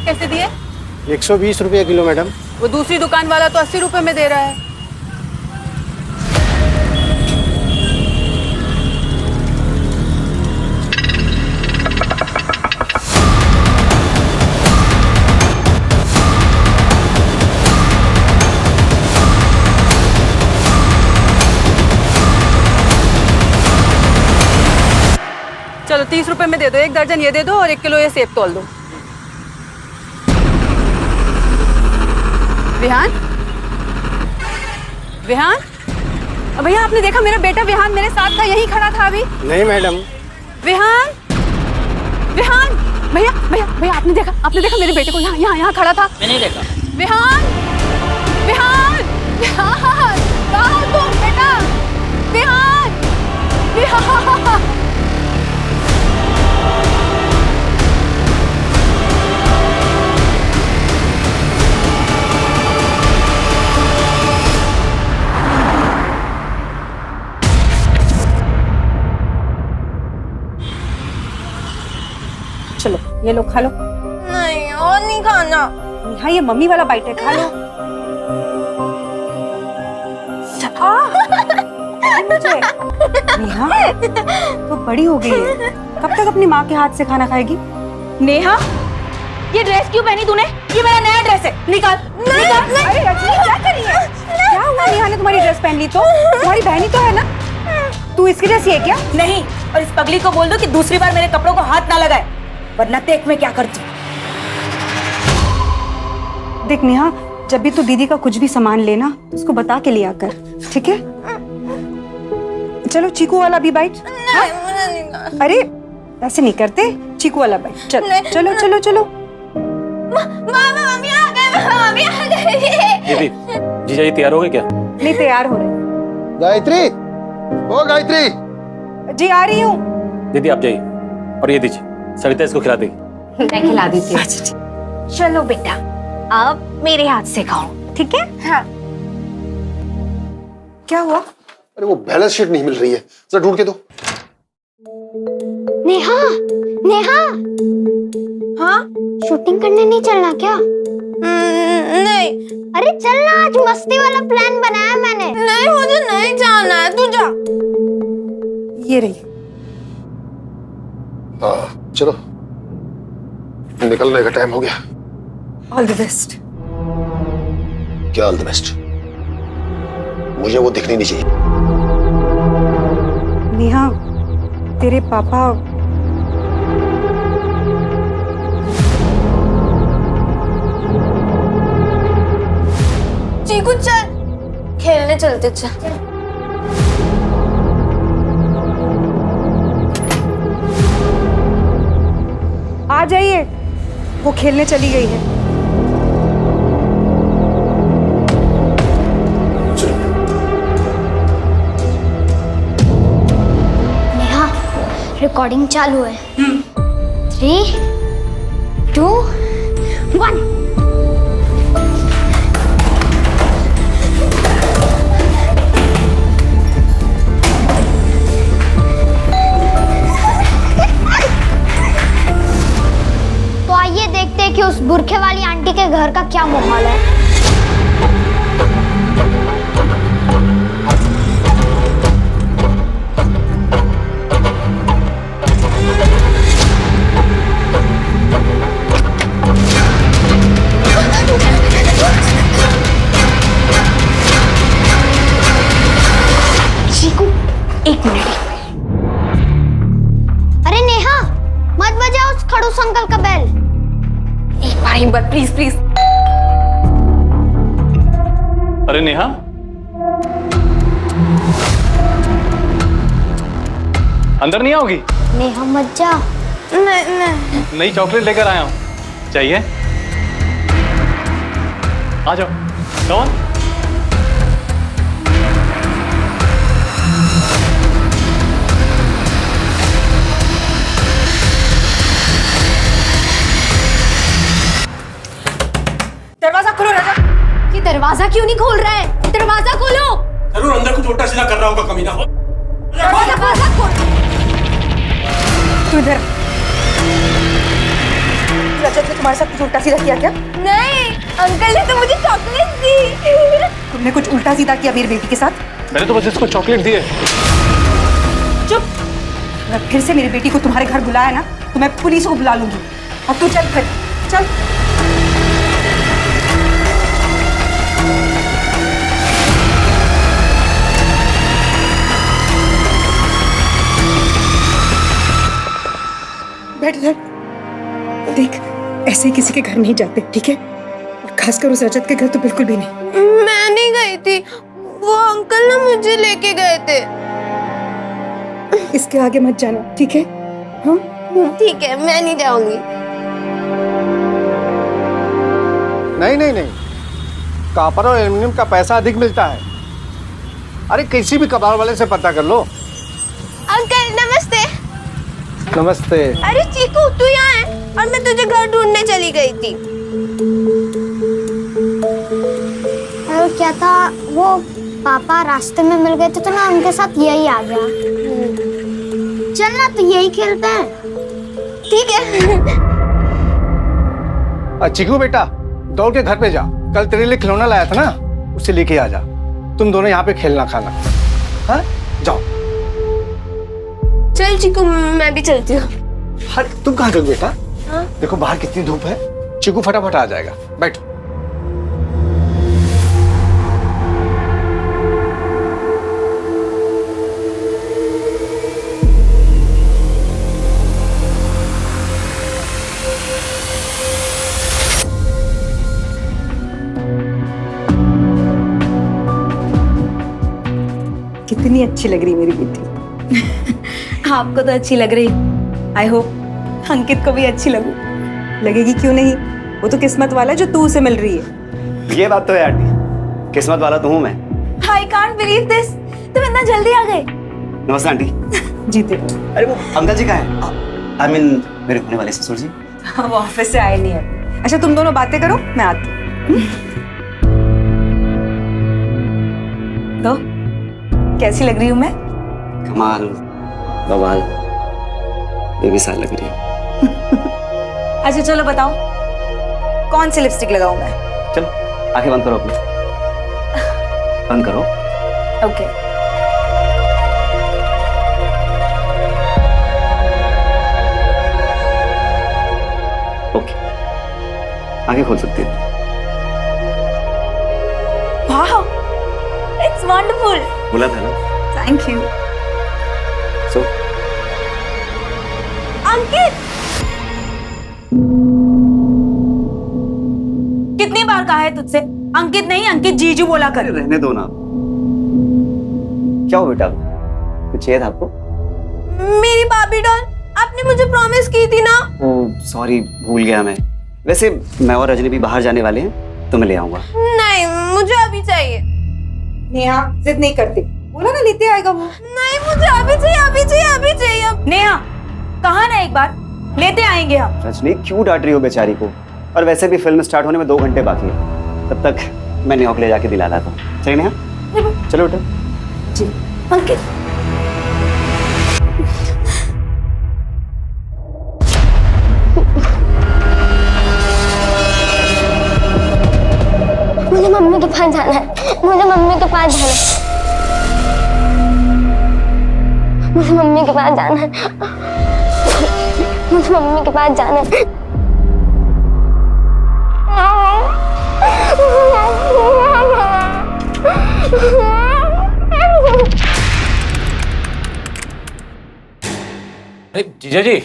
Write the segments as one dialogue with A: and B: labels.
A: कैसे दिए?
B: 120 रुपये किलो मैडम।
A: वो दूसरी दुकान वाला तो 80 रुपए में दे रहा है। चलो 30 रुपए में दे दो, 1 दर्जन ये दे दो और 1 किलो ये सेब तोल दो। विहान, विहान, भैया आपने देखा मेरा बेटा विहान मेरे साथ था, यहीं खड़ा था अभी।
B: नहीं मैडम।
A: विहान, विहान, भैया भैया भैया आपने देखा मेरे बेटे को यहाँ यहाँ यहाँ खड़ा था?
C: मैंने देखा।
A: विहान, विहान, विहान, कहाँ हो तुम बेटा? विहान, विहान। चलो ये लो खा लो।
D: नहीं और नहीं खाना।
A: नेहा ये मम्मी वाला बाइट है, खा लो। मुझे नेहा तो बड़ी हो गई है, कब तक अपनी माँ के हाथ से खाना खाएगी?
D: नेहा ये ड्रेस क्यों पहनी तूने? ये मेरा नया ड्रेस है, निकाल। निकाल।
A: अरे रजनी क्या कर रही है? क्या हुआ नेहा ने तुम्हारी ड्रेस पहन ली तो? तुम्हारी बहनी तो है ना? तू इसकी जैसी है क्या?
D: नहीं, और इस पगली को बोल दो कि दूसरी बार मेरे कपड़ों को हाथ ना लगाए, वरना देख मैं क्या करती हूँ।
A: देख नेहा, जब भी तू दीदी का कुछ भी सामान लेना तो उसको बता के लिया कर, ठीक है? चलो चीकू वाला भी बाइट। अरे ऐसे नहीं करते, चीकू वाला बाइट। चलो चलो चलो चलो।
D: मम्मी आ गए।
C: दीदी, जीजा जी तैयार हो गए क्या?
A: नहीं तैयार हो रहे।
B: गायत्री, ओ गायत्री।
A: जी आ रही हूँ।
C: दीदी आप जाइए और ये दीजिए, सविता इसको खिला देगी।
E: मैं खिला देती हूँ। चलो बेटा, अब मेरे हाथ से खाओ, ठीक है?
D: हाँ।
A: क्या हुआ?
F: अरे वो बैलेंस शीट नहीं मिल रही है, जरा ढूंढ के दो।
E: नेहा, नेहा,
D: हाँ
E: शूटिंग करने नहीं चलना क्या?
D: नहीं।
E: अरे चलना, आज मस्ती वाला प्लान बनाया मैंने।
D: नहीं मुझे नहीं जाना है, तू जा।
A: ये रही।
F: हाँ चलो, निकलने का टाइम हो गया।
A: All the best.
F: क्या ऑल द बेस्ट? मुझे वो दिखनी नहीं चाहिए।
A: नेहा, तेरे पापा
D: चीकू चल, खेलने चलते। चल
A: आ जाइए, वो खेलने चली गई है।
E: नेहा, रिकॉर्डिंग चालू है। 3, 2, 1। तो आइए देखते हैं कि उस बुरखे वाली आंटी के घर का क्या माहौल है। चीकू, 1 मिनट। अरे नेहा, मत बजाओ उस खड़ूस अंकल का बेल।
D: एक बार प्लीज प्लीज।
C: अरे नेहा, अंदर नहीं आओगी?
E: नेहा मत जा।
D: नहीं।
C: नई चॉकलेट लेकर आया हूँ, चाहिए? आ जाओ, कौन?
D: दरवाजा खोलो राजा।
E: ये दरवाजा क्यों नहीं खोल रहा है? दरवाजा खोलो।
G: जरूर अंदर कुछ उल्टा सीधा कर रहा होगा कमीना।
E: दरवाजा खोल।
A: तू इधर। रजत ने तुम्हारे साथ कुछ उल्टा सीधा किया क्या?
D: नहीं, अंकल ने तो मुझे चॉकलेट दी।
A: तुमने कुछ उल्टा सीधा किया मेरी बेटी के साथ?
C: मैंने तो बस इसको चॉकलेट दी है।
A: चुप। अगर फिर से मेरी बेटी को तुम्हारे घर बुलाया ना तो मैं पुलिस को बुला लूंगी। अब तू चल, फिर चल। बैठ इधर। देख, ऐसे किसी के घर नहीं जाते, ठीक है? और खासकर उस रजत के घर तो बिल्कुल भी नहीं।
H: मैं नहीं गई थी, वो अंकल ना मुझे लेके गए थे।
A: इसके आगे मत जाना, ठीक है? हाँ?
H: ठीक है, मैं नहीं जाऊंगी।
B: नहीं नहीं नहीं, कॉपर और एल्युमिनियम का पैसा अधिक मिलता है। अरे किसी भी कबाड़ वाले से पता कर लो।
H: अंकल नमस्ते।
B: नमस्ते।
H: अरे चीकू, तू यहाँ है और मैं तुझे घर ढूंढने चली गई थी।
E: अरे क्या था, वो पापा रास्ते में मिल गए थे तो ना उनके साथ यही आ गया। चल ना, तो यही खेलते हैं।
H: ठीक है।
B: चिकू बेटा, दौड़ के घर पे जा। कल तेरे लिए खिलौना लाया था ना, उसे लेके आ जा। तुम दोनों यहाँ पे खेलना खाना। हाँ, जाओ।
H: चल चीकू, मैं भी चलती हूँ।
B: हट, तुम कहाँ चल बेटा? देखो बाहर कितनी धूप है। चिकू फटाफट आ जाएगा, बैठ।
A: कितनी अच्छी लग रही मेरी बेटी।
D: आपको तो अच्छी लग रही। आई होप अंकित को भी अच्छी लगू।
A: लगेगी क्यों नहीं? वो तो किस्मत वाला है जो तू उसे मिल रही है।
I: ये बात तो है आंटी, किस्मत वाला तो हूँ मैं।
D: आई कांट बिलीव दिस, तुम इतना जल्दी आ गए।
I: नमस्ते आंटी।
A: जीते।
I: अरे वो अंकल जी कहाँ हैं? आई मीन मेरे होने वाले ससुर जी।
A: वो ऑफिस से आए नहीं है। अच्छा, तुम दोनों बातें करो, मैं आती हूँ। तो कैसी लग रही हूँ मैं?
I: कमाल, बवाल, बेमिसाल लग रही है।
D: अच्छा चलो बताओ, कौन सी लिपस्टिक लगाऊं मैं?
I: चलो आंखें बंद करो अपनी, बंद करो।
D: ओके।
I: ओके, आंखें खोल सकती है।
D: वाह, इट्स वंडरफुल।
I: बोला था ना।
A: Thank you.
I: सो
D: अंकित, कितनी बार कहा है तुझसे अंकित नहीं अंकित जीजू बोला कर।
I: रहने दो ना। क्या हो बेटा, कुछ चाहिए था आपको?
H: मेरी बाबी डॉल, आपने मुझे प्रॉमिस की थी ना।
I: ओह सॉरी, भूल गया मैं। वैसे मैं और रजनी भी बाहर जाने वाले हैं, तो मैं ले आऊंगा।
H: नहीं, मुझे अभी चाहिए।
A: नेहा जिद नहीं करती, बोला ना लेते आएगा वो।
H: नहीं, मुझे अभी चाहिए, अभी चाहिए, अभी चाहिए।
D: नेहा, कहा ना एक बार, लेते आएंगे हम।
I: रजनी क्यों डांट रही हो बेचारी को? और वैसे भी फिल्म स्टार्ट होने में 2 घंटे बाकी है, तब तक मैं न्यूयॉर्क ले जाके दिला लाता हूँ। चलिए नेहा, चलो बेटा।
A: जी
D: अंकित,
E: मुझे मम्मी के पास जाना है, मुझे मम्मी के पास जाना है, मुझे मम्मी के पास जाना है, मुझे मम्मी के पास जाना है।
C: जीजा जी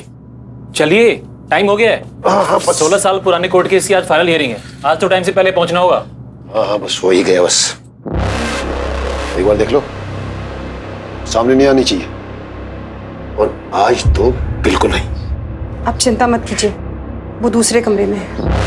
C: चलिए, टाइम हो गया है।
F: हाँ
C: 16 साल पुराने कोर्ट केस की आज फाइनल हियरिंग है। आज तो टाइम से पहले पहुंचना होगा।
F: हाँ बस हो ही गया। बस एक बार देख लो, सामने नहीं आनी चाहिए। और आज तो बिल्कुल नहीं।
A: आप चिंता मत कीजिए, वो दूसरे कमरे में है।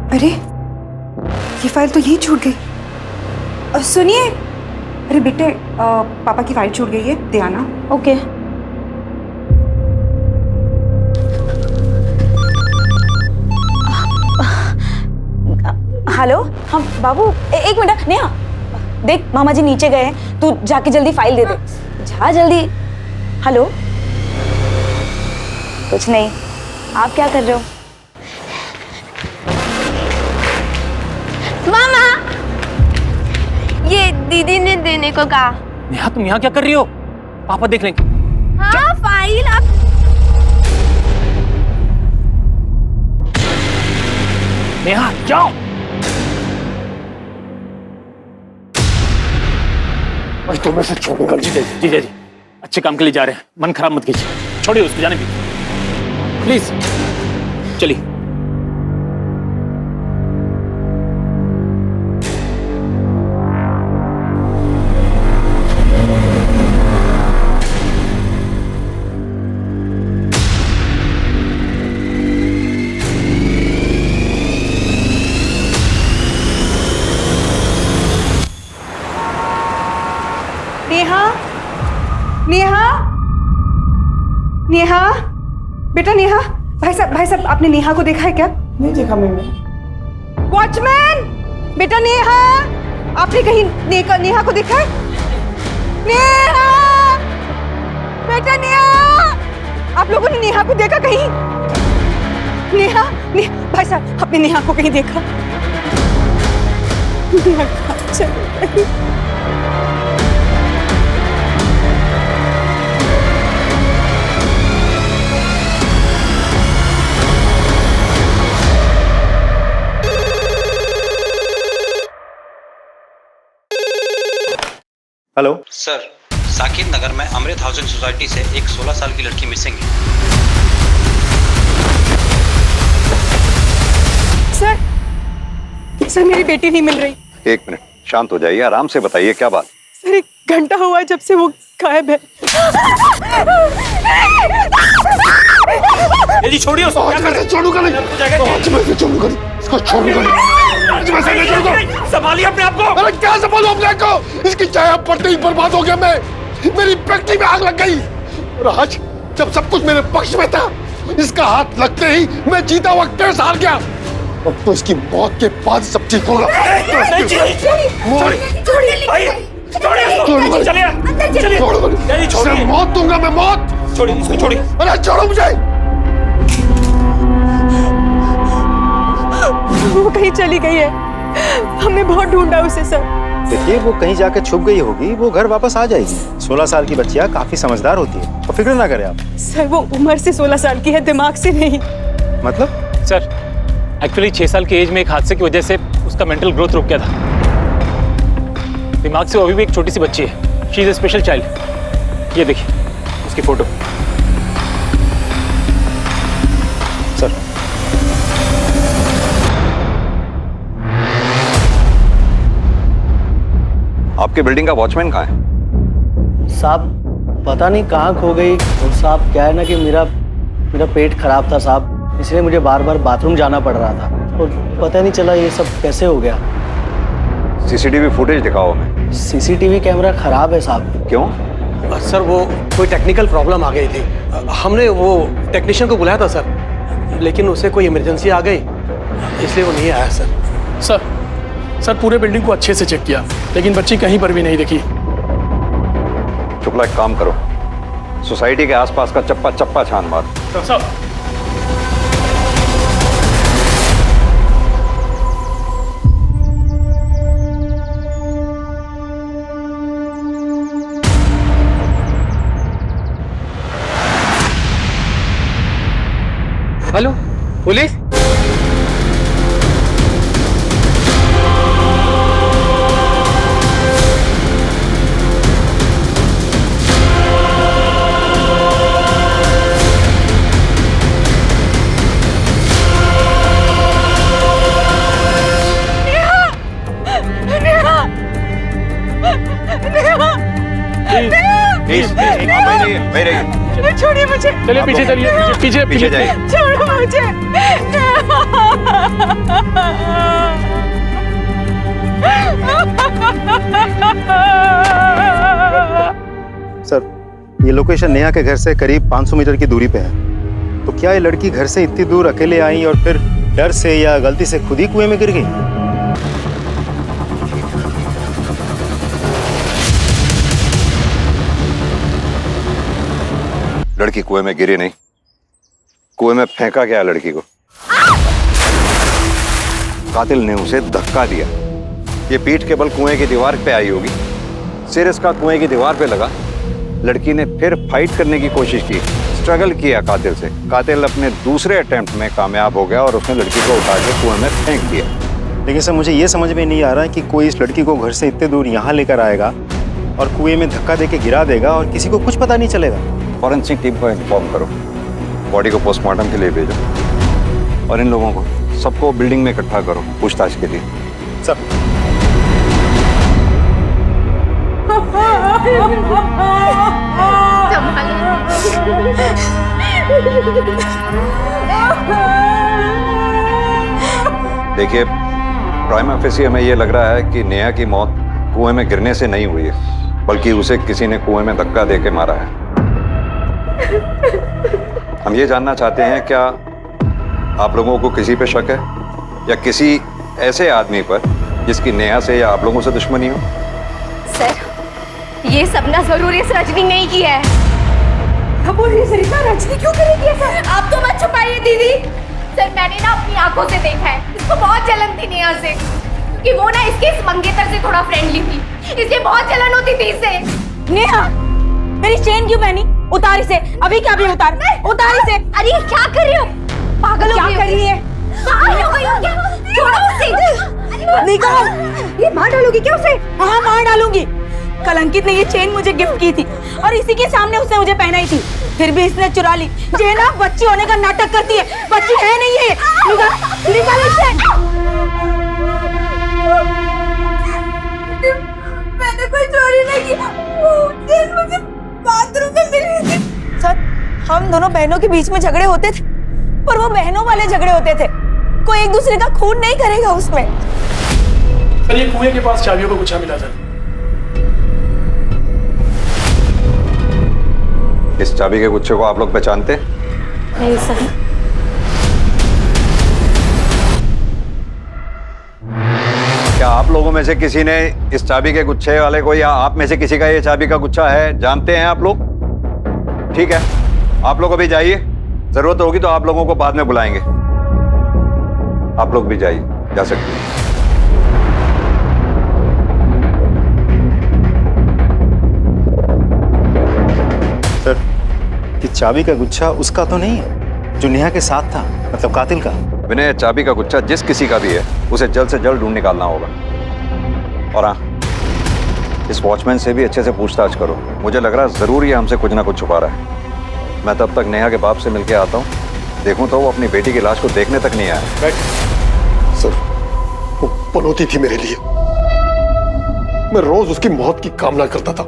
A: अरे ये फाइल तो यहीं छूट गई। सुनिए, अरे बेटे, पापा की फाइल छूट गई है, दे आना।
D: ओके। हेलो। हाँ बाबू एक मिनट। नेहा देख, मामा जी नीचे गए हैं, तू जाके जल्दी फाइल दे दे। जा जल्दी। हेलो। कुछ नहीं, आप क्या कर रहे हो?
H: मामा, ये दीदी ने देने को कहा।
C: नेहा तुम यहाँ क्या कर रही हो? पापा देख लेंगे।
H: हाँ फाइल आप।
C: नेहा जाओ।
F: मैं तुम्हें से छोड़ूंगा नहीं।
C: जीजा जी अच्छे काम के लिए जा रहे हैं, मन खराब मत कीजिए, छोड़िए उसको, जाने दीजिए प्लीज। चलिए।
A: नेहा, नेहा, नेहा, बेटा नेहा। भाई साहब आपने नेहा को देखा है क्या?
J: नहीं देखा मैंने।
A: वॉचमैन, बेटा नेहा, आपने कहीं नेहा को देखा है? नेहा, बेटा नेहा, आप लोगों ने नेहा को देखा कहीं? नेहा, भाई साहब आपने नेहा को कहीं देखा? नेहा कहाँ चली गई?
I: हेलो
K: सर, साकिब नगर में अमृत हाउसिंग सोसाइटी से एक 16 साल की लड़की मिसिंग है।
A: सर मेरी बेटी नहीं मिल रही।
L: एक मिनट, शांत हो जाइए, आराम से बताइए क्या बात।
A: सर 1 घंटा हुआ है जब से वो गायब है।
C: जी छोड़िए उसको। क्या कर रहे हैं?
F: छोड़ूंगा नहीं, आज मैं से छोड़ूंगा नहीं, इसको छोड़ूंगा नहीं, आज मैं से नहीं छोड़ूंगा।
C: संभालिए अपने आप को।
F: अरे क्या संभालूं अपने आप को? इसकी चाय पड़ते ही बर्बाद हो गया मैं। मेरी फैक्ट्री में आग लग गई और आज जब सब कुछ मेरे पक्ष में था, इसका हाथ लगते ही मैं जीता हुआ केस हार गया। अब तो इसकी मौत के बाद सब ठीक होगा। मौत दूंगा मैं, मौत।
C: छोड़िए छोड़िए।
F: अरे छोड़ो मुझे।
A: वो कहीं चली गई है, हमने बहुत ढूंढा उसे सर।
B: देखिए वो कहीं जाके छुप गई होगी, वो घर वापस आ जाएगी। 16 साल की बच्चियां काफी समझदार होती है, तो फिक्र ना करें आप।
A: सर वो उम्र से 16 साल की है, दिमाग से नहीं।
B: मतलब?
C: सर एक्चुअली 6 साल की एज में एक हादसे की वजह से उसका मेंटल ग्रोथ रुक गया था। दिमाग से वो अभी भी एक छोटी सी बच्ची है। She is a special child. ये देखिए उसकी फोटो। सर
L: आपके बिल्डिंग का वॉचमैन कहाँ है?
J: साहब पता नहीं कहाँ खो गई। और साहब क्या है ना कि मेरा पेट खराब था साहब, इसलिए मुझे बार बार बाथरूम जाना पड़ रहा था और पता नहीं चला ये सब कैसे हो गया।
L: सीसीटीवी फुटेज दिखाओ हमें।
J: सीसीटीवी कैमरा खराब है साहब।
L: क्यों?
G: सर वो कोई टेक्निकल प्रॉब्लम आ गई थी, हमने वो टेक्नीशियन को बुलाया था सर, लेकिन उसे कोई इमरजेंसी आ गई इसलिए वो नहीं आया सर।
M: सर पूरे बिल्डिंग को अच्छे से चेक किया लेकिन बच्ची कहीं पर भी नहीं दिखी।
L: शुक्ला एक काम करो, सोसाइटी के आसपास का चप्पा चप्पा छान मार।
G: Hello police?
A: छोड़िए मुझे।
M: चलिए पीछे चलिए, पीछे
L: जाइए।
A: छोड़ो मुझे।
B: सर ये लोकेशन नेहा के घर से करीब 500 मीटर की दूरी पे है। तो क्या ये लड़की घर से इतनी दूर अकेले आई और फिर डर से या गलती से खुद ही कुएं में गिर गई?
L: लड़की कुएं में गिरी नहीं, कुएं में फेंका गया लड़की को। कातिल ने उसे धक्का दिया। ये पीठ के बल कुएं की दीवार पे आई होगी, सिर इसका कुएं की दीवार पे लगा। लड़की ने फिर फाइट करने की कोशिश की, स्ट्रगल किया कातिल से। कातिल अपने दूसरे अटेम्प्ट में कामयाब हो गया और उसने लड़की को उठा के कुएं में फेंक दिया।
N: लेकिन सर मुझे ये समझ में नहीं आ रहा है कि कोई इस लड़की को घर से इतने दूर यहाँ लेकर आएगा और कुएं में धक्का देके गिरा देगा और किसी को कुछ पता नहीं चलेगा।
L: फॉरेंसिक टीम को इन्फॉर्म करो, बॉडी को पोस्टमार्टम के लिए भेजो और इन लोगों को सबको बिल्डिंग में इकट्ठा करो पूछताछ के लिए।
N: सर
L: देखिए, प्राइमा फेसी हमें ये लग रहा है कि नेहा की मौत कुएं में गिरने से नहीं हुई है, बल्कि उसे किसी ने कुएं में धक्का देके मारा है। हम ये जानना चाहते हैं, क्या आप लोगों को किसी पे शक है या किसी ऐसे आदमी पर जिसकी नेहा से या आप लोगों से दुश्मनी हो?
H: सर, ये सब ना जरूर इस रजनी नहीं किया है। रजनी क्यों करेगी सर? आप तो मत छुपाइए दीदी। सर, मैंने ना अपनी आंखों से देखा है, इसको बहुत जलन थी नेहा से, क्योंकि वो ना इसके इस मंगेतर से थोड़ा फ्रेंडली थी, इसलिए बहुत जलन होती थी इससे।
D: नेहा, मेरी चेन क्यों पहनी? उतार इसे, अभी क्या भी उतार इसे।
H: अरे क्या कर रही हो? पागल हो
D: क्या कर रही है?
H: पागल हो गई हो क्या? छोड़ो उसे।
D: निकाल। ये मार डालोगी क्या उसे? हाँ, मार डालूंगी। कल अंकित ने ये चेन मुझे गिफ्ट की थी और इसी के सामने उसने मुझे पहनाई थी, फिर भी इसने चुरा ली। ये ना बच्ची होने का नाटक करती है, बच्ची है नहीं है। निकाल इसे।
H: मैंने कोई चोरी नहीं की, वो चेन मुझे बाथरूम में मिली थी।
D: सर, हम दोनों बहनों के बीच में झगड़े होते थे, पर वो बहनों वाले झगड़े होते थे, कोई एक दूसरे का खून नहीं करेगा उसमें।
M: सर, ये कुएं के पास चाबियों का गुच्छा मिला था।
L: इस चाबी के गुच्छे को आप लोग पहचानते?
H: नहीं सर।
L: क्या आप लोगों में से किसी ने इस चाबी के गुच्छे वाले को, या आप में से किसी का ये चाबी का गुच्छा है, जानते हैं आप लोग? ठीक है, आप लोग अभी जाइए, जरूरत होगी तो आप लोगों को बाद में बुलाएंगे। आप लोग भी जाइए, जा सकते हैं।
N: सर, ये चाबी का गुच्छा उसका तो नहीं है जो नेहा के साथ था, मतलब कातिल का?
L: विनय, चाबी का गुच्छा जिस किसी का भी है उसे जल्द से जल्द ढूंढ निकालना होगा। और हाँ, इस वॉचमैन से भी अच्छे से पूछताछ करो, मुझे लग रहा है जरूर ये हमसे कुछ ना कुछ छुपा रहा है। मैं तब तक नेहा के बाप से मिलके आता हूँ, देखूं तो वो अपनी बेटी की लाश को देखने तक नहीं आया।
F: सर, वो पनौती थी मेरे लिए, मैं रोज उसकी मौत की कामना करता था,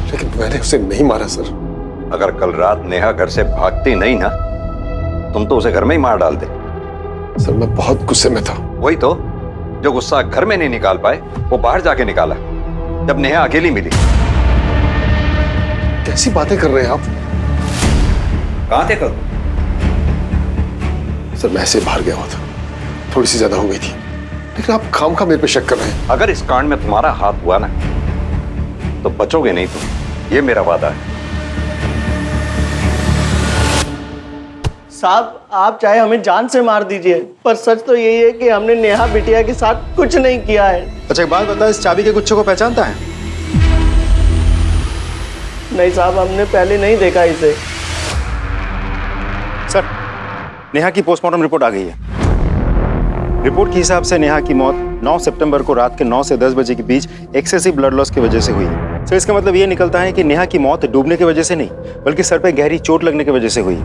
F: लेकिन मैंने उसे नहीं मारा सर।
L: अगर कल रात नेहा घर से भागती नहीं ना, तुम तो उसे घर में ही मार डालते।
F: सर, मैं बहुत गुस्से में था।
L: वही तो, जो गुस्सा घर में नहीं निकाल पाए वो बाहर जाके निकाला जब नेहा अकेली मिली।
F: कैसी बातें कर रहे हैं आप?
L: कहां थे कल?
F: सर, मैं ऐसे बाहर गया हुआ था, थोड़ी सी ज्यादा हो गई थी, लेकिन आप खामखा मेरे पे शक कर रहे हैं।
L: अगर इस कांड में तुम्हारा हाथ हुआ ना तो बचोगे नहीं तुम, ये मेरा वादा है।
J: साहब, आप चाहे हमें जान से मार दीजिए, पर सच तो यही है कि हमने नेहा बिटिया के साथ कुछ नहीं किया है।
N: अच्छा, एक बात बता, इस चाबी के गुच्छे को पहचानता है?
J: नहीं साहब, हमने पहले नहीं देखा इसे।
N: सर, नेहा की पोस्टमार्टम रिपोर्ट आ गई है। रिपोर्ट के हिसाब से नेहा की मौत 9 सितंबर को रात के 9 से 10 बजे के बीच एक्सेसिव ब्लड लॉस की वजह से हुई है। सर, इसका मतलब ये निकलता है कि नेहा की मौत डूबने की वजह से नहीं, बल्कि सर पे गहरी चोट लगने की वजह से हुई।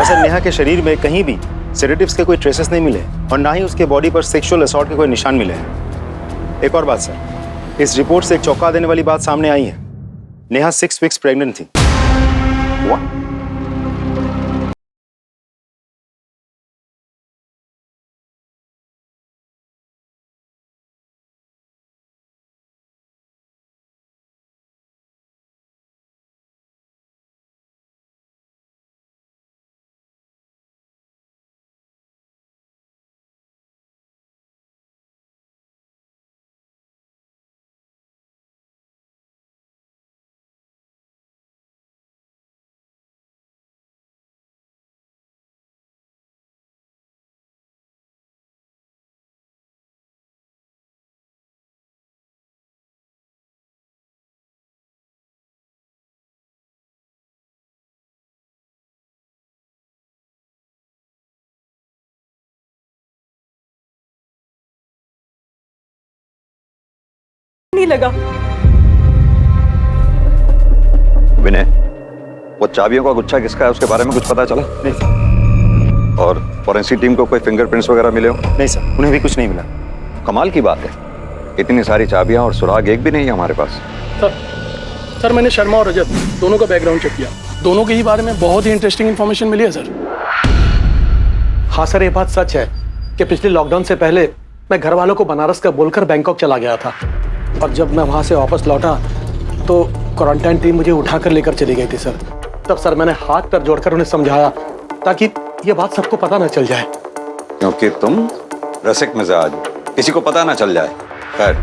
N: ऐसा नेहा के शरीर में कहीं भी सेडेटिव्स के कोई ट्रेसेस नहीं मिले और ना ही उसके बॉडी पर सेक्सुअल असॉल्ट के कोई निशान मिले हैं। एक और बात सर, इस रिपोर्ट से एक चौंका देने वाली बात सामने आई है। नेहा 6 वीक्स प्रेग्नेंट थी। What?
D: नहीं लगा।
L: विनय, वो चाबियों का गुच्छा किसका है उसके बारे में कुछ पता चला?
N: नहीं सर।
L: और फॉरेंसिक टीम को कोई फिंगरप्रिंट्स वगैरह मिले हो?
N: नहीं सर, उन्हें भी कुछ नहीं मिला।
L: कमाल की बात है, इतनी सारी चाबियां और सुराग एक भी नहीं है हमारे पास।
M: सर मैंने शर्मा और रजत दोनों का बैकग्राउंड चेक किया, दोनों के ही बारे में बहुत ही इंटरेस्टिंग इन्फॉर्मेशन मिली है सर।
G: हाँ सर, ये बात सच है कि पिछले लॉकडाउन से पहले मैं घर वालों को बनारस का बोलकर बैंकॉक चला गया था, और जब मैं वहाँ से वापस लौटा तो क्वारंटाइन टीम मुझे उठाकर लेकर चली गई थी सर। तब सर मैंने हाथ पैर जोड़कर उन्हें समझाया ताकि ये बात सबको पता न चल जाए।
L: क्योंकि तुम रसिक मिजाज, किसी को पता ना चल जाए। खैर,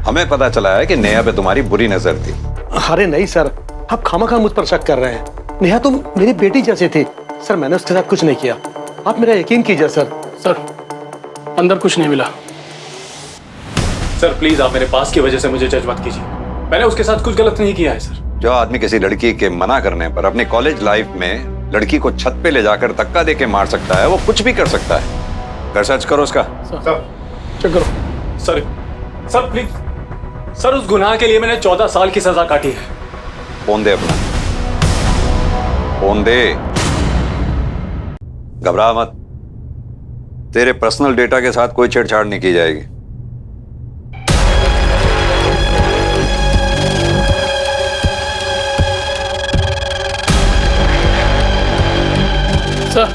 L: हमें पता चला है कि नेहा पे तुम्हारी बुरी नजर थी।
G: अरे नहीं सर, आप खामखा मुझ पर शक कर रहे हैं। नेहा तो मेरी बेटी जैसी थी सर, मैंने उसके साथ कुछ नहीं किया, आप मेरा यकीन कीजिए सर।
M: सर अंदर कुछ नहीं मिला।
C: सर प्लीज आप मेरे पास की वजह से मुझे जज मत कीजिए, मैंने उसके साथ कुछ गलत नहीं किया है सर।
L: जो आदमी किसी लड़की के मना करने पर अपनी कॉलेज लाइफ में लड़की को छत पे ले जाकर धक्का देके मार सकता है, वो कुछ भी कर सकता है। कर सर्च करो उसका।
M: चेक करो।
C: सर प्लीज सर, उस गुनाह के लिए मैंने 14 साल की सजा काटी है।
L: फोन दे अपना, फोन दे। घबरा मत, तेरे पर्सनल डेटा के साथ कोई छेड़छाड़ नहीं की जाएगी।
M: सर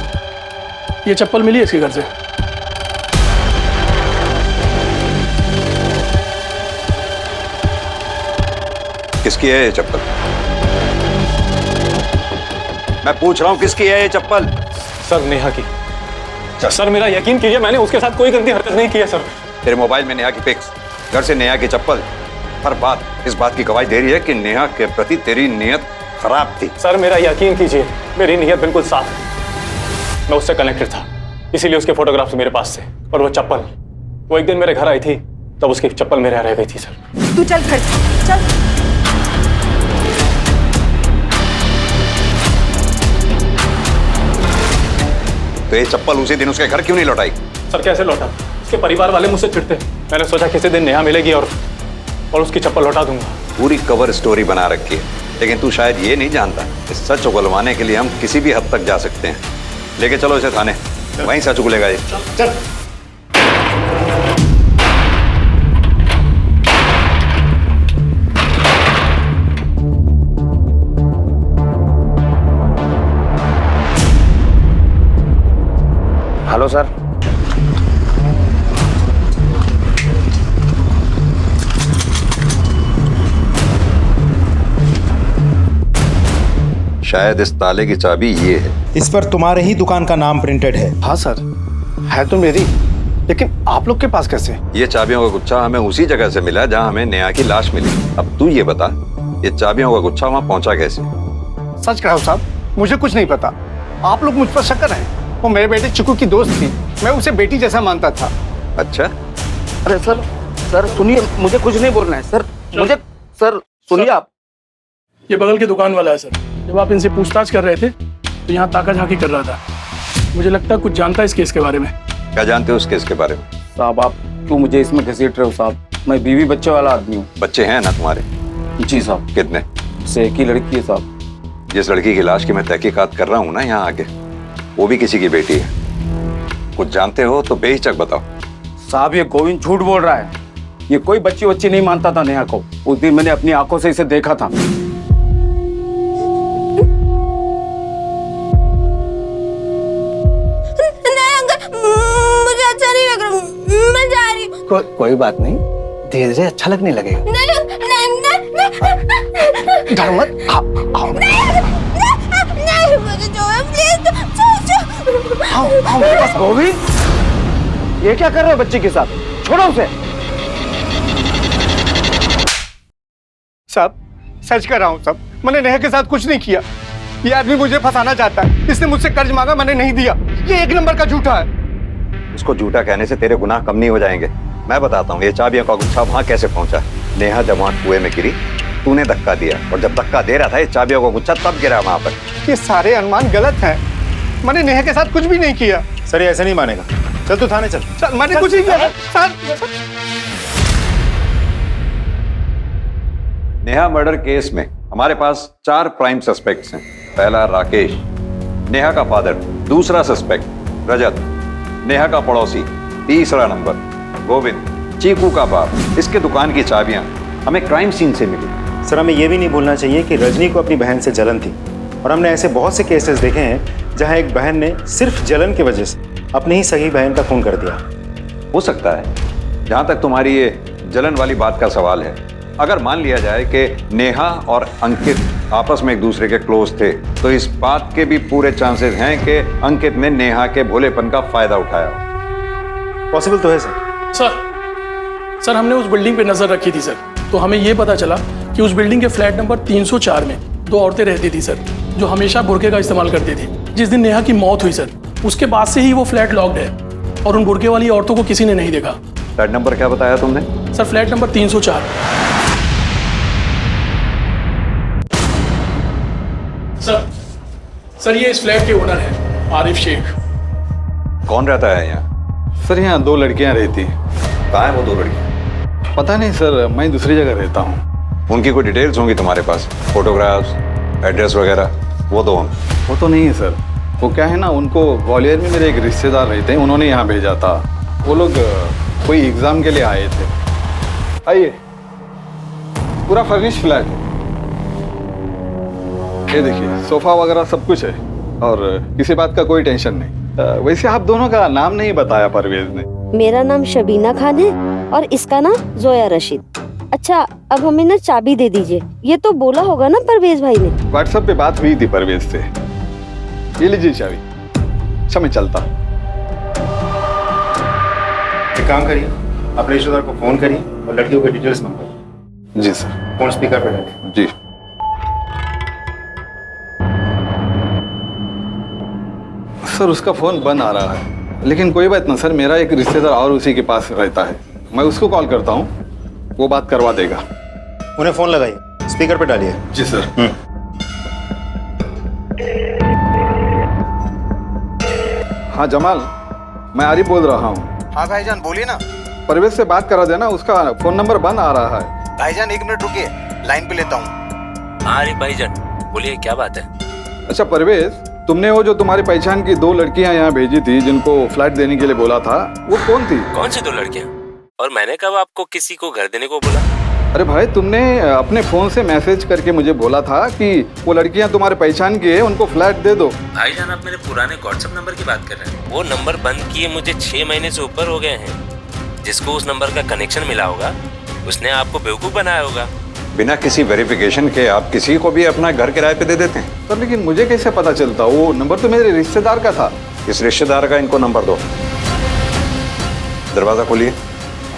M: ये चप्पल मिली है इसके घर से।
L: किसकी है ये चप्पल? मैं पूछ रहा हूं किसकी है ये चप्पल?
C: सर नेहा की। सर मेरा यकीन कीजिए, मैंने उसके साथ कोई गंदी हरकत नहीं की है सर।
L: तेरे मोबाइल में नेहा की पिक्स, घर से नेहा की चप्पल, हर बात इस बात की गवाही दे रही है कि नेहा के प्रति तेरी नीयत खराब थी।
C: सर मेरा यकीन कीजिए, मेरी नीयत बिल्कुल साफ है। मैं उससे कनेक्टेड था, इसीलिए उसके फोटोग्राफ्स मेरे पास थे। और वो चप्पल, वो एक दिन मेरे घर आई थी, तब उसकी चप्पल मेरे यहाँ रह गई थी सर।
A: तू चल घर चल।
L: तो ये चप्पल उसी दिन उसके घर क्यों नहीं लौटाई?
C: सर कैसे लौटा? उसके परिवार वाले मुझसे चिढ़ते। मैंने सोचा किसी दिन नेहा मिलेगी और उसकी चप्पल लौटा दूंगा।
L: पूरी कवर स्टोरी बना रखी है, लेकिन तू शायद ये नहीं जानता कि सच उगलवाने के लिए हम किसी भी हद तक जा सकते हैं। लेके चलो इसे थाने, वहीं सच उगलेगा ये।
B: चल।
J: Hello sir.
L: शायद इस ताले की चाबी ये है।
N: इस पर तुम्हारे ही दुकान का नाम प्रिंटेड है।
B: हाँ सर, है तो मेरी, लेकिन आप लोग के पास कैसे?
L: ये चाबियों का गुच्छा हमें उसी जगह से मिला जहां हमें नेहा की लाश मिली। अब तू ये बता, ये चाबियों का गुच्छा वहां पहुंचा कैसे?
B: सच कहो साहब, मुझे कुछ नहीं पता। आप लोग मुझ पर शक कर रहे हैं। वो मेरे बेटे चिकू की दोस्त थी, मैं उसे बेटी जैसा मानता था।
L: अच्छा?
J: अरे सर सुनिए, मुझे कुछ नहीं बोलना है सर। मुझे सर सुनिए आप।
M: ये बगल के दुकान वाला है सर। जब आप इनसे पूछताछ कर रहे थे तो यहाँ ताका झांकी कर रहा था। मुझे लगता है कुछ जानता है इस केस के बारे में।
L: क्या जानते हो उस केस के बारे में?
J: साहब आप क्यों मुझे इसमें घसीट रहे हो साहब? मैं बीवी बच्चे वाला आदमी हूँ।
L: बच्चे हैं ना तुम्हारे?
J: जी साहब।
L: कितने?
J: से एक ही लड़की है साहब।
L: जिस लड़की की लाश की मैं तहकीकात कर रहा हूँ ना यहाँ आके, वो भी किसी की बेटी है। कुछ जानते हो तो बेहिचक बताओ।
J: साहब ये गोविंद झूठ बोल रहा है। ये कोई बच्ची नहीं मानता था नेहा को। उस दिन मैंने अपनी आंखों से इसे देखा था।
H: मुझे अच्छा नहीं लग रहा, मैं जा रही हूँ।
J: कोई बात नहीं, धीरे धीरे अच्छा लगने लगेगा। डर मत।
H: नहीं मुझे छोड़ो प्लीज।
J: आओ गोविंद, ये क्या कर रहे हो बच्ची के साथ? छोड़ो उसे।
B: साहब सच कर रहा हूँ साहब, मैंने नेहा के साथ कुछ नहीं किया। ये आदमी मुझे फंसाना चाहता है। इसने मुझसे कर्ज मांगा, मैंने नहीं दिया। ये एक नंबर का झूठा है।
L: उसको झूठा कहने से तेरे गुनाह कम नहीं हो जाएंगे। मैं बताता हूँ ये चाबियों का गुच्छा वहां कैसे पहुंचा। नेहा जब वहां कुएं में गिरी, तूने धक्का दिया, और जब धक्का दे रहा था ये चाबियों का गुच्छा तब गिरा वहां पर।
B: ये सारे अनुमान गलत हैं। मैंने नेहा के साथ कुछ भी नहीं किया।
N: सर ये ऐसे नहीं मानेगा। चल तू थाने चल।
B: मैंने कुछ नहीं किया सर।
L: नेहा मर्डर केस में हमारे पास 4 प्राइम सस्पेक्ट्स हैं। पहला राकेश, नेहा का फादर। दूसरा सस्पेक्ट रजत, नेहा का पड़ोसी। तीसरा नंबर गोविंद, चीकू का बाप। इसके दुकान की चाबियां हमें क्राइम सीन से मिली।
N: सर, हमें यह भी नहीं भूलना चाहिए कि रजनी को अपनी बहन से जलन थी, और हमने ऐसे बहुत से केसेस देखे हैं जहां एक बहन ने सिर्फ जलन की वजह से अपनी ही सगी बहन का खून कर दिया।
L: हो सकता है, जहां तक तुम्हारी ये जलन वाली बात का सवाल है, अगर मान लिया जाए कि नेहा और अंकित आपस में एक दूसरे के क्लोज थे, तो इस बात के भी पूरे चांसेस हैं कि अंकित ने नेहा के भोलेपन का फायदा उठाया।
N: पॉसिबल तो है सर।
M: सर हमने उस बिल्डिंग पे नजर रखी थी सर, तो हमें ये पता चला कि उस बिल्डिंग के फ्लैट नंबर 304 में 2 औरतें रहती थी सर, जो हमेशा बुर्के का इस्तेमाल करती थी। जिस दिन नेहा की मौत हुई सर, उसके बाद से ही वो फ्लैट लॉक्ड है और उन बुर्के वाली औरतों को किसी ने नहीं देखा।
L: फ्लैट नंबर क्या बताया तुमने?
M: Sir flat number 304। सर ये इस फ्लैट के ओनर हैं, आरिफ शेख।
L: कौन रहता है यहाँ?
O: सर यहाँ 2 लड़कियाँ रहती हैं।
L: कहाँ है वो 2 लड़कियाँ?
O: पता नहीं सर, मैं दूसरी जगह रहता हूँ।
L: उनकी कोई डिटेल्स होंगी तुम्हारे पास? फोटोग्राफ्स, एड्रेस वगैरह? वो तो
O: नहीं है सर। वो क्या है ना, उनको ग्वालियर में मेरे एक रिश्तेदार रहते हैं, उन्होंने यहाँ भेजा था। वो लोग कोई एग्ज़ाम के लिए आए थे। आइए, पूरा फर्निश फ्लैट है। ये देखिए, सोफा वगैरह सब कुछ है और किसी बात का कोई टेंशन नहीं। वैसे आप दोनों का नाम नहीं बताया परवेज ने।
P: मेरा नाम शबीना खान है और इसका नाम जोया रशीद। अच्छा, अब हमें ना चाबी दे दीजिए। ये तो बोला होगा ना परवेज भाई ने।
O: व्हाट्सएप पे बात हुई थी परवेज से। ये लीजिए चाबी। अच्छा मैं चलता।
N: एक काम करिए, अपने रिश्तेदार को फोन करिए और लड़कियों के डिटेल्स मंगवाइए।
O: जी सर।
N: फोन स्पीकर पे डालिए।
O: जी। सर उसका फोन बंद आ रहा है, लेकिन कोई बात ना सर, मेरा एक रिश्तेदार और उसी के पास रहता है, मैं उसको कॉल करता हूँ, वो बात करवा देगा।
N: उन्हें फोन लगाइए, स्पीकर पे डालिए।
O: जी सर। हाँ जमाल, मैं आरिफ बोल रहा हूँ।
Q: हाँ भाईजान बोलिए ना।
O: परवेज से बात करा देना, उसका फोन नंबर बंद आ रहा है।
Q: भाईजान 1 मिनट रुकिए, लाइन पे लेता हूँ।
R: हाँ आरिफ भाईजान बोलिए, क्या बात है?
O: अच्छा परवेज, तुमने वो जो तुम्हारी पहचान की 2 लड़कियां यहाँ भेजी थी जिनको फ्लैट देने के लिए बोला था, वो कौन थी?
R: कौन सी 2 लड़कियां? और मैंने कब आपको किसी को घर देने को बोला?
O: अरे भाई, तुमने अपने फोन से मैसेज करके मुझे बोला था कि वो लड़कियां तुम्हारे पहचान की है, उनको फ्लैट दे दो।
R: भाईजान आप मेरे पुराने व्हाट्सएप नंबर की बात कर रहे हैं? वो नंबर बंद किए मुझे 6 महीने से ऊपर हो गए हैं। जिसको उस नंबर का कनेक्शन मिला होगा उसने आपको बेवकूफ बनाया होगा।
L: बिना किसी वेरिफिकेशन के आप किसी को भी अपना घर किराए पे दे देते हैं?
O: सर लेकिन मुझे कैसे पता चलता? वो नंबर तो मेरे रिश्तेदार का था।
L: इस रिश्तेदार का इनको नंबर दो। दरवाजा खोलिए।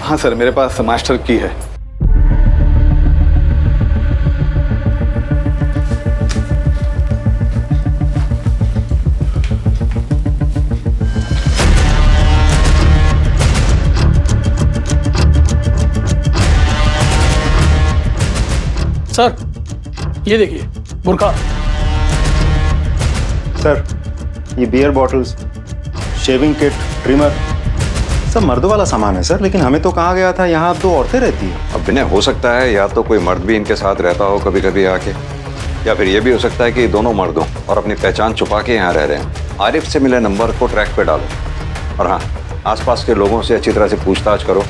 O: हाँ सर, मेरे पास मास्टर की है।
M: सर ये देखिए, बुर्का।
N: सर ये beer bottles, shaving kit, trimmer, सब मर्दों वाला सामान है सर, लेकिन हमें तो कहा गया था यहाँ 2 औरतें रहती हैं।
L: अब विनय, हो सकता है या तो कोई मर्द भी इनके साथ रहता हो कभी कभी आके, या फिर ये भी हो सकता है कि दोनों मर्दों और अपनी पहचान छुपा के यहाँ रह रहे हैं। आरिफ से मिले नंबर को ट्रैक पे डालो और हाँ, आसपास के लोगों से अच्छी तरह से पूछताछ करो,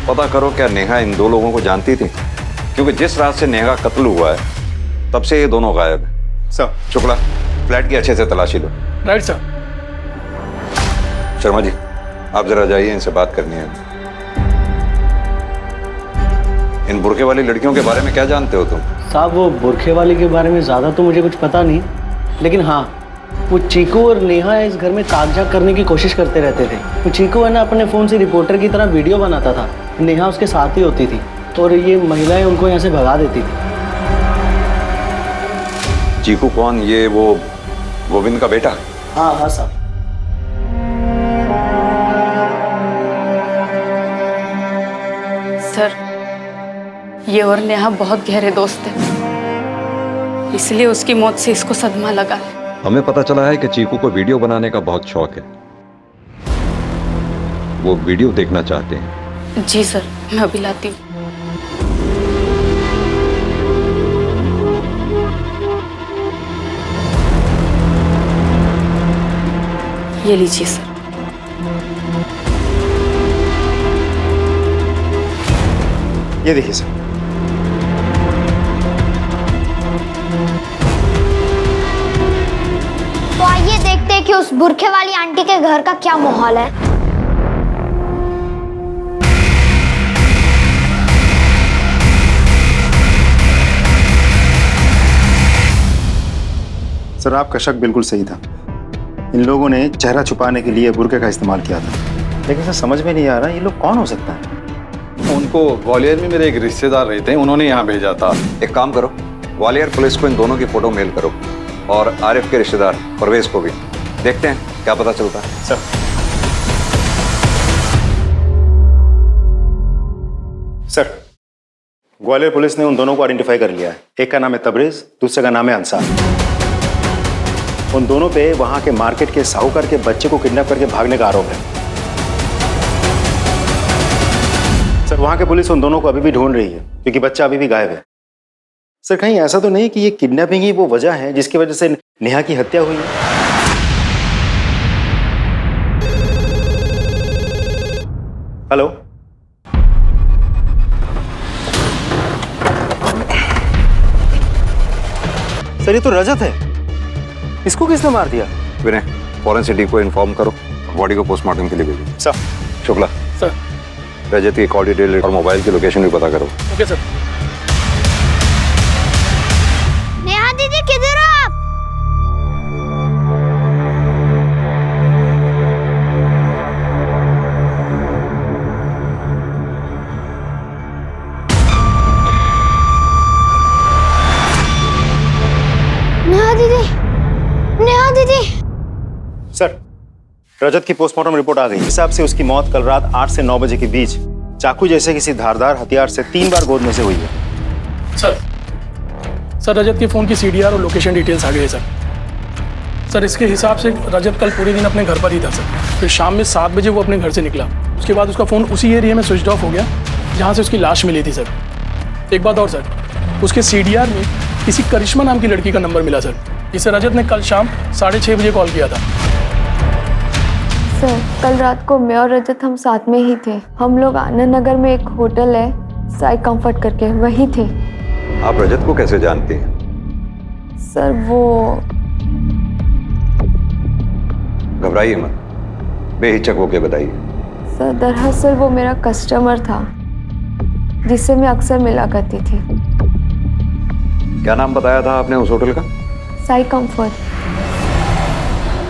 L: पता करो क्या नेहा इन 2 लोगों को जानती थी, क्योंकि जिस रात से नेहा का कत्ल हुआ है तब से ये दोनों गायब है।
N: सर
L: शुक्ला, फ्लैट की अच्छे से तलाशी लो।
M: Right sir.
L: शर्मा जी आप जरा जाइए, इनसे बात करनी है। इन बुरखे वाली लड़कियों के बारे में क्या जानते हो तुम?
J: साहब वो बुरखे वाली के बारे में ज़्यादा तो मुझे कुछ पता नहीं, लेकिन हाँ वो चीकू और नेहा इस घर में कागजात करने की कोशिश करते रहते थे। वो चीकू है ना अपने फ़ोन से रिपोर्टर की तरह वीडियो बनाता था, नेहा उसके साथ ही होती थी और ये महिलाएं उनको यहाँ से भगा देती थी।
L: चीकू कौन? ये वो गोविंद का बेटा?
J: हाँ हाँ साहब।
D: सर ये और नेहा बहुत गहरे दोस्त हैं, इसलिए उसकी मौत से इसको सदमा लगा।
L: हमें पता चला है कि चीकू को वीडियो बनाने का बहुत शौक है, वो वीडियो देखना चाहते हैं।
D: जी सर, मैं अभी लाती हूँ। ये लीजिए सर।
N: ये देखिए सर।
E: तो आइए देखते हैं कि उस बुरखे वाली आंटी के घर का क्या माहौल है।
N: सर आपका शक बिल्कुल सही था। इन लोगों ने चेहरा छुपाने के लिए बुर्के का इस्तेमाल किया था, लेकिन सर समझ में नहीं आ रहा ये लोग कौन हो सकता है।
O: उनको ग्वालियर में मेरे एक रिश्तेदार रहते हैं, उन्होंने यहाँ भेजा था।
L: एक काम करो, ग्वालियर पुलिस को इन दोनों की फोटो मेल करो और आरिफ के रिश्तेदार परवेज को भी। देखते हैं क्या पता चलता है।
N: सर सर ग्वालियर पुलिस ने उन दोनों को आइडेंटिफाई कर लिया है। एक का नाम है तबरेज, दूसरे का नाम है अंसार। उन दोनों पे वहां के मार्केट के साहूकार के बच्चे को किडनैप करके भागने का आरोप है। सर वहां के पुलिस उन दोनों को अभी भी ढूंढ रही है क्योंकि बच्चा अभी भी गायब है। सर कहीं ऐसा तो नहीं कि ये किडनैपिंग ही वो वजह है जिसकी वजह से नेहा की हत्या हुई है? हेलो सर, ये तो रजत है। इसको किसने मार दिया?
L: विनय, फॉरेंसिक टीम को इन्फॉर्म करो, बॉडी को पोस्टमार्टम के लिए भेजो।
N: सर।
L: शुक्ला
M: सर,
L: रजत की कॉल डिटेल और मोबाइल की लोकेशन भी पता करो।
M: Okay sir.
E: नेहा दीदी किधर हो आप? नेहा दीदी, नेहा दीदी।
N: सर रजत की पोस्टमार्टम रिपोर्ट आ गई। हिसाब से उसकी मौत कल रात 8 से 9 बजे के बीच चाकू जैसे किसी धारदार हथियार से 3 बार गोद में से हुई है।
M: सर रजत के फोन की सीडीआर और लोकेशन डिटेल्स आ गए सर। इसके हिसाब से रजत कल पूरे दिन अपने घर पर ही था सर। फिर शाम में 7 बजे वो अपने घर से निकला। उसके बाद उसका फ़ोन उसी एरिया में स्विच ऑफ हो गया जहाँ से उसकी लाश मिली थी सर। एक बात और सर, उसके सीडीआर में किसी करिश्मा नाम की लड़की का नंबर मिला सर, जिसे रजत ने कल शाम 6:30 बजे कॉल किया था।
S: सर कल रात को मैं और रजत हम साथ में ही थे। हम लोग आनंद नगर में एक होटल है साई कंफर्ट करके, वही थे।
L: आप रजत को कैसे जानती हैं?
S: सर वो
L: घबराइए मत, बेहिचक होके बताइए।
S: सर दरअसल वो मेरा कस्टमर था जिससे मैं अक्सर मिला करती थी।
L: क्या नाम बताया था आपने उस होटल का?
S: Sai comfort.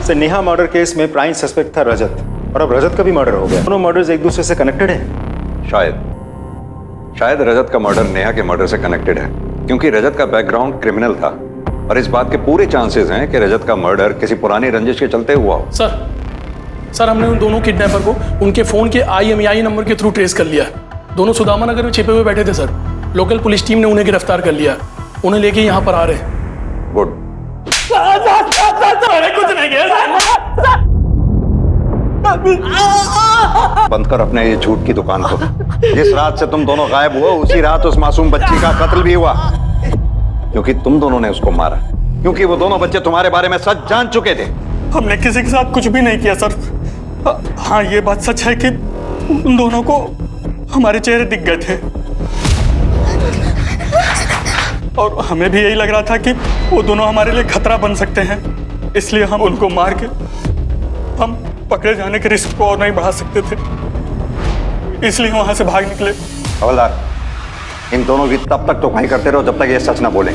N: Sir Neha murder case में प्राइम सस्पेक्ट था रजत, और अब रजत का भी मर्डर हो गया। दोनों मर्डर्स एक दूसरे से कनेक्टेड हैं।
L: शायद रजत का मर्डर नेहा के मर्डर से कनेक्टेड है, क्योंकि रजत का बैकग्राउंड क्रिमिनल था और इस बात के पूरे चांसेस हैं कि रजत का मर्डर किसी पुरानी रंजिश के चलते हुआ हो।
M: सर हमने उन दोनों किडनैपर को उनके फोन के IMEI नंबर के थ्रू ट्रेस कर लिया। दोनों सुदामा नगर में छिपे हुए बैठे थे सर। लोकल पुलिस टीम ने उन्हें गिरफ्तार कर लिया, उन्हें लेके यहाँ पर आ रहे हैं।
L: गुड।
M: कुछ नहीं किया।
L: बंद कर अपने ये झूठ की दुकान को। जिस रात से तुम दोनों गायब हुए उसी रात उस मासूम बच्ची का कत्ल भी हुआ, क्योंकि तुम दोनों ने उसको मारा, क्योंकि वो दोनों बच्चे तुम्हारे बारे में सच जान चुके थे।
M: हमने किसी के साथ कुछ भी नहीं किया सर। हाँ ये बात सच है कि उन दोनों को हमारे चेहरे दिख गए थे और हमें भी यही लग रहा था कि वो दोनों हमारे लिए खतरा बन सकते हैं, इसलिए हम उनको मार के हम पकड़े जाने के रिस्क को और नहीं बढ़ा सकते थे, इसलिए वहां से भाग निकले।
L: हवलदार, इन दोनों की तब तक तो वहीं करते रहो जब तक ये सच ना बोलें।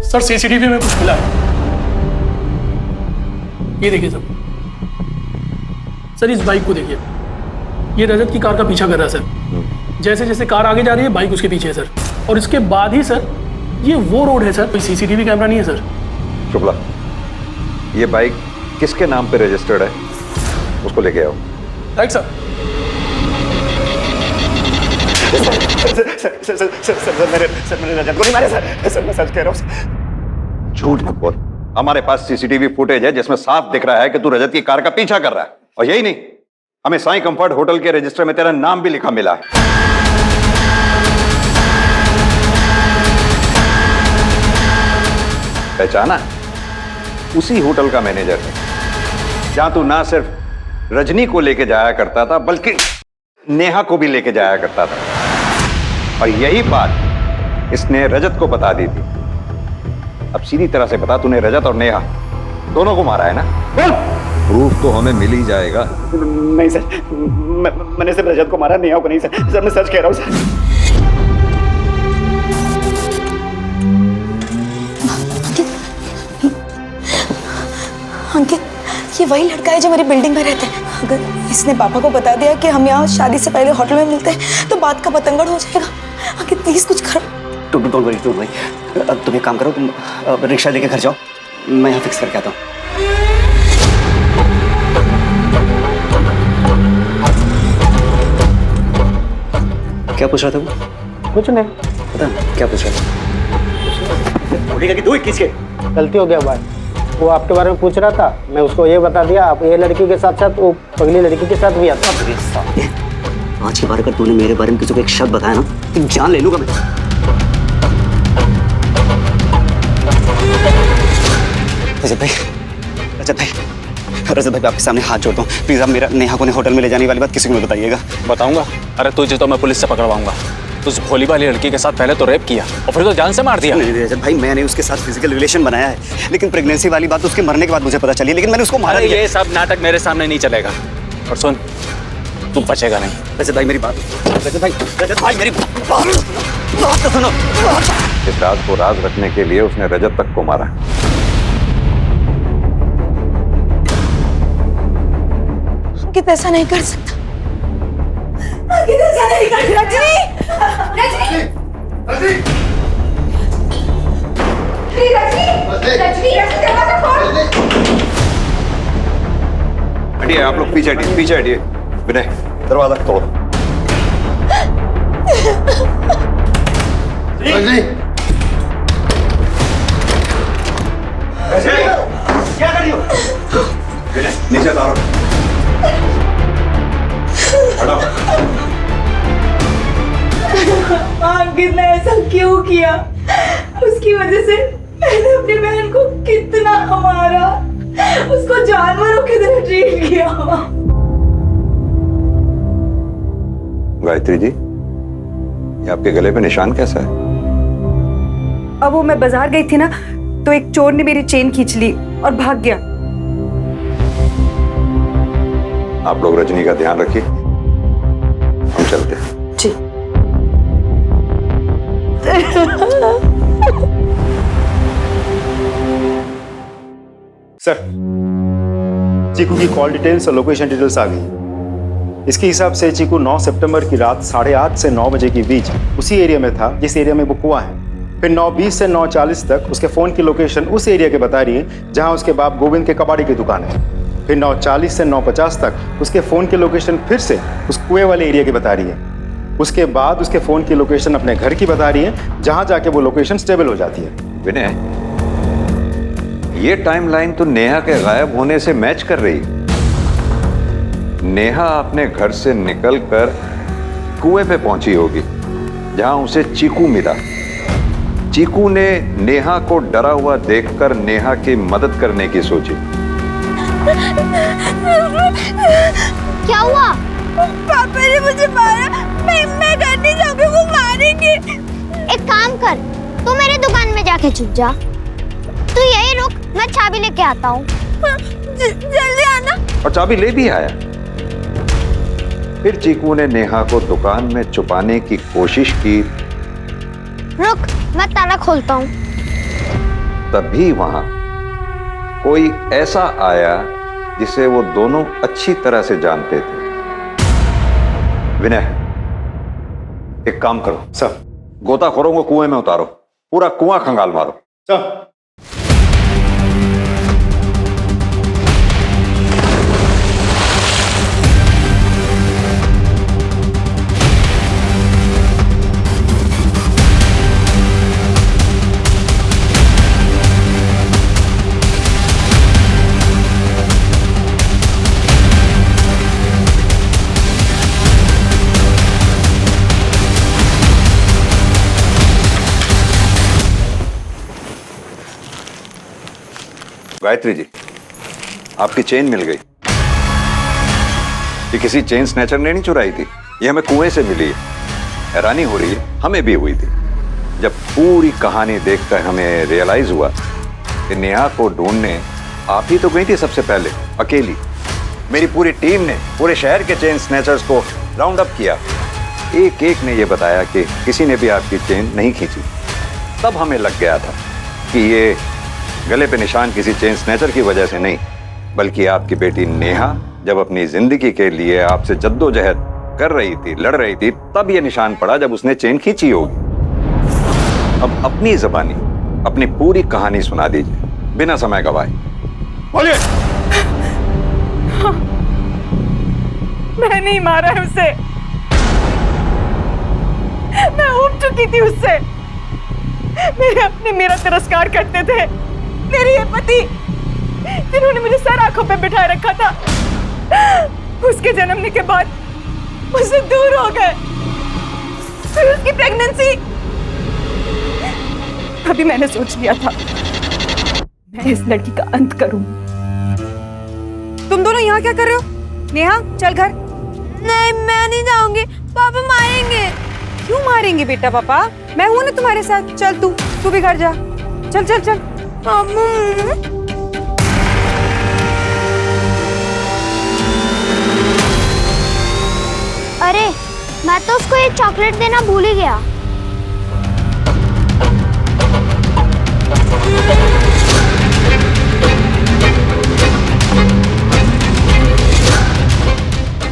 M: सर CCTV में कुछ मिला है, ये देखिए सर इस बाइक को देखिए, ये रजत की कार का पीछा कर रहा है सर। जैसे जैसे कार आगे जा रही है बाइक उसके पीछे है सर, और इसके बाद ही सर ये वो रोड है सर, कोई CCTV कैमरा नहीं है सर।
L: शुक्ला, ये बाइक किसके नाम पे रजिस्टर्ड है, उसको लेके आओ।
M: Right sir.
I: सर मैंने रजत को नहीं मारा सर मैं सच कह रहा हूँ।
L: झूठ मत बोल। हमारे पास सीसीटीवी फुटेज है जिसमें साफ दिख रहा है कि तू रजत की कार का पीछा कर रहा है। और यही नहीं, हमें साईं कंफर्ट होटल के रजिस्टर में तेरा नाम भी लिखा मिला है। पहचाना? उसी होटल का मैनेजर है जहां तू ना सिर्फ रजनी को लेके जाया करता था बल्कि नेहा को भी लेके जाया करता था। और यही बात इसने रजत को बता दी थी। अब सीधी तरह से बता, तूने रजत और नेहा दोनों को मारा है ना? बोल। प्रूफ तो हमें मिल ही जाएगा।
I: नहीं सर, मैंने सिर्फ रजत को मारा, नेहा को नहीं सर। सर मैं सच कह रहा हूँ सर।
D: अंकित, ये वही लड़का है जो मेरी बिल्डिंग में रहता है। अगर इसने पापा को बता दिया कि हम यहाँ शादी से पहले होटल में मिलते हैं तो बात का पतंगड़ हो जाएगा। अंकित प्लीज कुछ करो।
I: डोंट वरी तुम एक काम करो, तुम रिक्शा लेके घर जाओ, मैं यहाँ फिक्स करके आता हूँ। क्या पूछ रहा था वो?
J: कुछ नहीं।
I: पता नहीं क्या पूछ रहा था? बोलेगा कि 2 21 के
J: गलती हो गया भाई, वो आपके बारे में पूछ रहा था, मैं उसको ये बता दिया। आप ये लड़की के साथ साथ वो अगली लड़की के साथ भी आता।
I: आज के बार अगर तूने मेरे बारे में किसी को एक शब्द बताया ना तो जान ले लूंगा मैं। रजत भाई आपके सामने हाथ जोड़ता हूँ, प्लीज आप मेरा नेहा को होटल में ले जाने वाली बात किसी को मत बताइएगा।
C: बताऊंगा? अरे तुझे तो मैं पुलिस से पकड़वाऊंगा। उस भोली वाली लड़की के साथ पहले तो रेप किया और फिर तो जान से मार दिया।
I: नहीं रजत भाई, मैंने उसके साथ फिजिकल रिलेशन बनाया है, लेकिन प्रेगनेंसी वाली बात उसके मरने के बाद मुझे पता चली, लेकिन मैंने उसको मारा।
C: ये सब नाटक मेरे सामने नहीं चलेगा। और सुन, तू बचेगा नहीं।
I: रजत भाई मेरी बात, रजत भाई मेरी बात तो सुनो।
L: इस राज को राज रखने के लिए उसने रजत तक को मारा।
D: अंकित ऐसा नहीं कर सकता। अंकित ऐसा नहीं कर सकता। रजनी! रजनी!
L: हटिए आप लोग, पीछे हटिए, पीछे हटिए। विनय दरवाजा तोड़।
I: क्या कर रही हो?
L: विनय नीचे उतारो।
D: अंकित ने ऐसा क्यों किया? उसकी वजह से मैंने अपनी बहन को कितना मारा, उसको जानवरों की तरह ट्रीट किया।
L: गायत्री जी, ये आपके गले पे निशान कैसा है?
A: अब वो मैं बाजार गई थी ना, तो एक चोर ने मेरी चेन खींच ली और भाग गया।
L: आप लोग रजनी का ध्यान रखिए, हम चलते हैं।
A: जी।
N: सर, चीकू की कॉल डिटेल्स और लोकेशन डिटेल्स आ गई। इसके हिसाब से चीकू 9 सितंबर की रात 8:30 से 9 बजे के बीच उसी एरिया में था जिस एरिया में वो कुआं है। फिर 9:20 से 9:40 तक उसके फोन की लोकेशन उस एरिया के बता रही है जहां उसके बाप गोविंद के कबाड़ी की दुकान है। फिर 9:40 से 9:50 तक उसके फोन की लोकेशन फिर से उस कुएं वाले एरिया की बता रही है। उसके बाद उसके फोन की लोकेशन अपने घर की बता रही है जहां जाके वो लोकेशन स्टेबल हो जाती है।
L: विनय, ये टाइमलाइन तो नेहा के गायब होने से मैच कर रही। नेहा अपने घर से निकलकर कुएं पे पहुंची होगी जहां उसे चीकू मिला। चीकू ने नेहा को डरा हुआ देखकर नेहा की मदद करने की सोची।
E: क्या हुआ?
H: पापा ने मुझे मारा। मैं घर नहीं जाऊंगी, वो मारेंगे।
E: एक काम कर, तू मेरी दुकान में जाके छुप जा। तू यही रुक, मैं चाबी लेके आता हूँ।
H: जल्दी आना।
L: और चाबी ले भी आया। फिर चीकू ने नेहा को दुकान में छुपाने की कोशिश की।
E: रुक, मैं ताला खोलता हूँ।
L: तभी वहां कोई ऐसा आया जिसे वो दोनों अच्छी तरह से जानते थे। विनय, एक काम करो
N: सर,
L: गोताखोरों को कुएं में उतारो, पूरा कुआं खंगाल मारो।
N: सर।
L: गायत्री जी, आपकी चेन मिल गई। ये किसी चेन स्नैचर ने नहीं चुराई थी, ये हमें कुएं से मिली है। हैरानी हो रही है, हमें भी हुई थी जब पूरी कहानी देखकर हमें रियलाइज हुआ कि नेहा को ढूंढने आप ही तो गई थी सबसे पहले, अकेली। मेरी पूरी टीम ने पूरे शहर के चेन स्नैचर्स को राउंड अप किया। एक एक ने ये बताया कि किसी ने भी आपकी चेन नहीं खींची। तब हमें लग गया था कि ये गले पे निशान किसी चेन स्नैचर की वजह से नहीं, बल्कि आपकी बेटी नेहा जब अपनी जिंदगी के लिए आपसे जद्दोजहद कर रही थी, लड़ रही थी, तब ये निशान पड़ा जब उसने चेन खींची होगी। अब अपनी ज़बानी अपनी पूरी कहानी सुना दीजिए बिना समय गवाए।
F: बोलिए।
D: मैं नहीं मारा है उसे, मैं उब चुकी थी उससे। मेरे अपने मेरा तिरस्कार करते थे। मेरे ये पति जिन्होंने मुझे सर आंखों पे बिठाए रखा था, उसके जन्मने के बाद मुझसे दूर हो गए। फिर उसकी प्रेगनेंसी, अभी मैंने सोच लिया था मैं इस लड़की का अंत करूं।
A: तुम दोनों यहाँ क्या कर रहे हो? नेहा चल घर।
H: नहीं, मैं नहीं जाऊंगी, पापा मारेंगे।
A: क्यों मारेंगे बेटा? पापा मैं हूं ना तुम्हारे साथ। चल तू भी घर जा। चल चल चल।
E: अरे मैं तो उसको एक चॉकलेट देना भूल ही गया।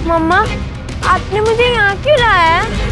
H: मम्मा, आपने मुझे यहाँ क्यों लाया है?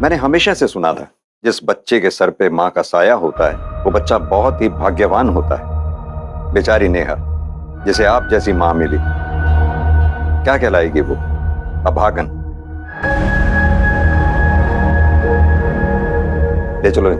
L: मैंने हमेशा से सुना था जिस बच्चे के सर पे माँ का साया होता है वो बच्चा बहुत ही भाग्यवान होता है। बेचारी नेहा जिसे आप जैसी माँ मिली, क्या कहलाएगी वो? अभागन। ले चलो।